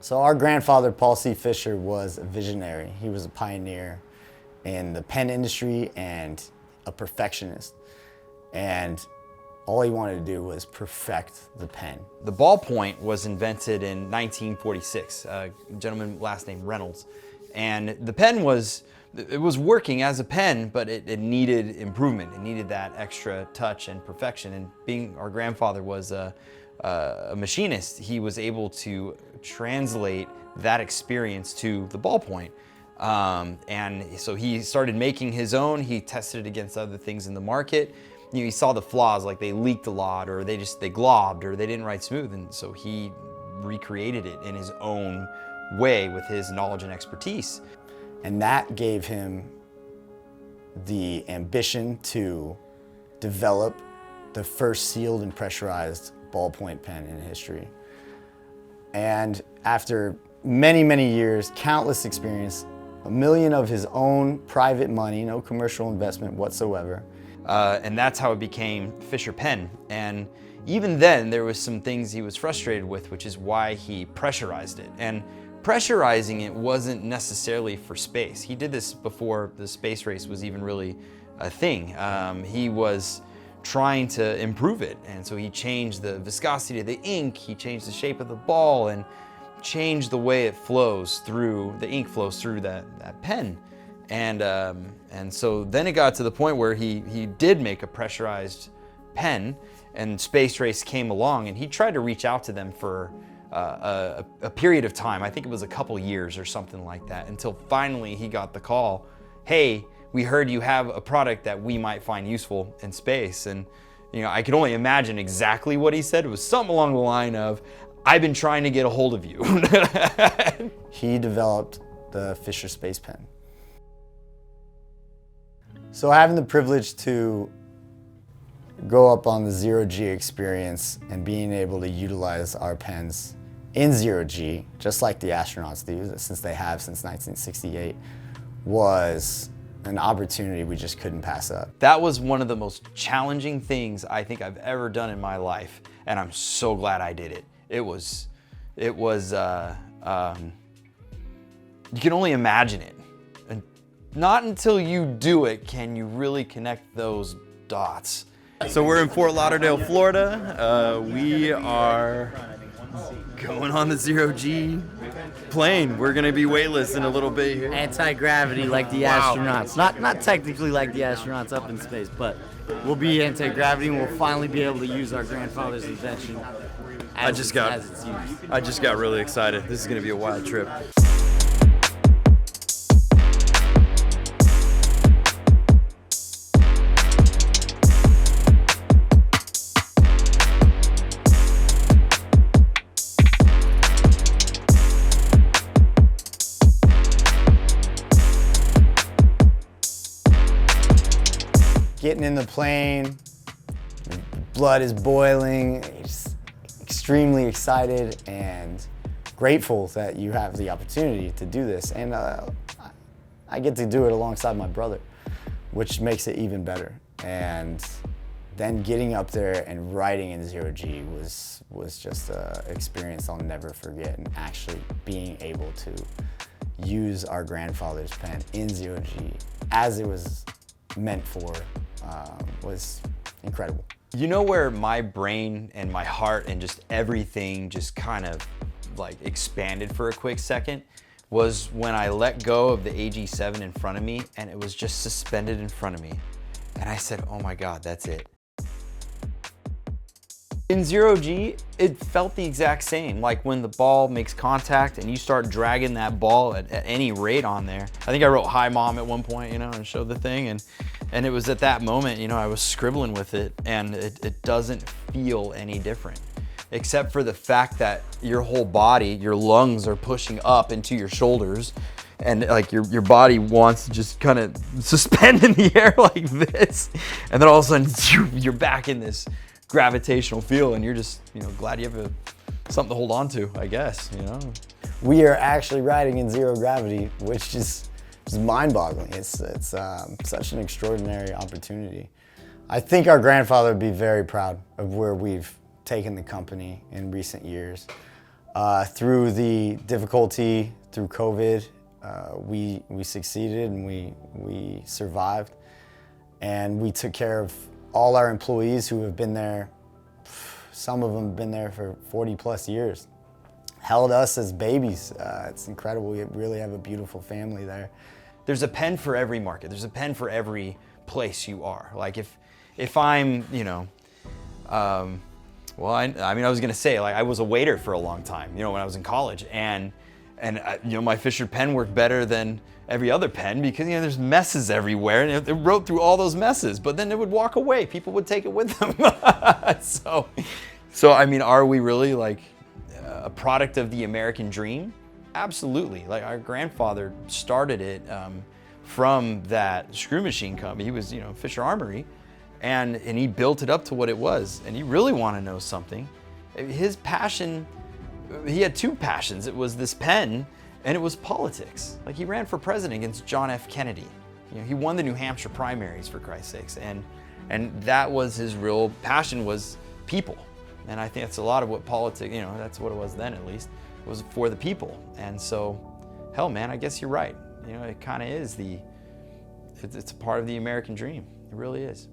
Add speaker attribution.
Speaker 1: So our grandfather, Paul C. Fisher, was a visionary. He was a pioneer in the pen industry and a perfectionist. And all he wanted to do was perfect the pen.
Speaker 2: The ballpoint was invented in 1946, a gentleman last name Reynolds. And the pen was working as a pen, but it needed improvement. It needed that extra touch and perfection. And being our grandfather was a machinist, he was able to translate that experience to the ballpoint. And so he started making his own. He tested it against other things in the market. You know, he saw the flaws, like they leaked a lot, or they globbed, or they didn't write smooth. And so he recreated it in his own way with his knowledge and expertise.
Speaker 1: And that gave him the ambition to develop the first sealed and pressurized ballpoint pen in history. And after many, many years, countless experience, $1 million of his own private money, no commercial investment whatsoever.
Speaker 2: And that's how it became Fisher Pen. And even then, there was some things he was frustrated with, which is why he pressurized it. And pressurizing it wasn't necessarily for space. He did this before the space race was even really a thing. He was trying to improve it. And so he changed the viscosity of the ink, he changed the shape of the ball, and changed the way it flows through, the ink flows through that pen. And so then it got to the point where he did make a pressurized pen, and Space Race came along, and he tried to reach out to them for a period of time. I think it was a couple years or something like that, until finally he got the call, hey, we heard you have a product that we might find useful in space. And you know, I could only imagine exactly what he said. It was something along the line of, I've been trying to get a hold of you.
Speaker 1: He developed the Fisher Space Pen. So having the privilege to go up on the zero-G experience and being able to utilize our pens in zero-G, just like the astronauts do, since they have since 1968, was an opportunity we just couldn't pass up.
Speaker 2: That was one of the most challenging things I think I've ever done in my life, and I'm so glad I did it. You can only imagine it. And not until you do it can you really connect those dots. So we're in Fort Lauderdale, Florida. We are going on the zero-G plane. We're gonna be weightless in a little bit here.
Speaker 3: Anti-gravity like the astronauts. Not technically like the astronauts up in space, but we'll be anti-gravity and we'll finally be able to use our grandfather's invention as it's used.
Speaker 2: I just got really excited. This is gonna be a wild trip.
Speaker 1: Getting in the plane, the blood is boiling, just extremely excited and grateful that you have the opportunity to do this. And I get to do it alongside my brother, which makes it even better. And then getting up there and writing in zero-G was just an experience I'll never forget, and actually being able to use our grandfather's pen in zero-G as it was meant for was incredible.
Speaker 2: You know where my brain and my heart and just everything just kind of like expanded for a quick second? Was when I let go of the AG7 in front of me and it was just suspended in front of me. And I said, oh my God, that's it. In zero-G, it felt the exact same. Like when the ball makes contact and you start dragging that ball at any rate on there. I think I wrote "Hi Mom" at one point, you know, and showed the thing. And it was at that moment, you know, I was scribbling with it, and it doesn't feel any different. Except for the fact that your whole body, your lungs are pushing up into your shoulders, and like your body wants to just kind of suspend in the air like this. And then all of a sudden you're back in this gravitational field, and you're just, you know, glad you have something to hold on to, I guess, you know.
Speaker 1: We are actually riding in zero gravity, which is mind-boggling. It's such an extraordinary opportunity. I think our grandfather would be very proud of where we've taken the company in recent years. Through the difficulty, through COVID, we succeeded and we survived. And we took care of all our employees who have been there, some of them have been there for 40 plus years. Held us as babies. It's incredible. We really have a beautiful family there.
Speaker 2: There's a pen for every market. There's a pen for every place you are. Like if I'm, you know, well, I mean, I was gonna say, like, I was a waiter for a long time, you know, when I was in college, and you know, my Fisher pen worked better than every other pen because, you know, there's messes everywhere, and it wrote through all those messes, but then it would walk away. People would take it with them. So I mean, are we really like a product of the American dream? Absolutely. Like, our grandfather started it from that screw machine company. He was, you know, Fisher Armory, and he built it up to what it was. And you really want to know something? His passion, he had two passions. It was this pen, and it was politics. Like, he ran for president against John F. Kennedy. You know, he won the New Hampshire primaries, for Christ's sakes, and that was his real passion, was people. And I think that's a lot of what politics, you know, that's what it was then, at least. It was for the people. And so, hell, man, I guess you're right. You know, it kind of is it's a part of the American dream. It really is.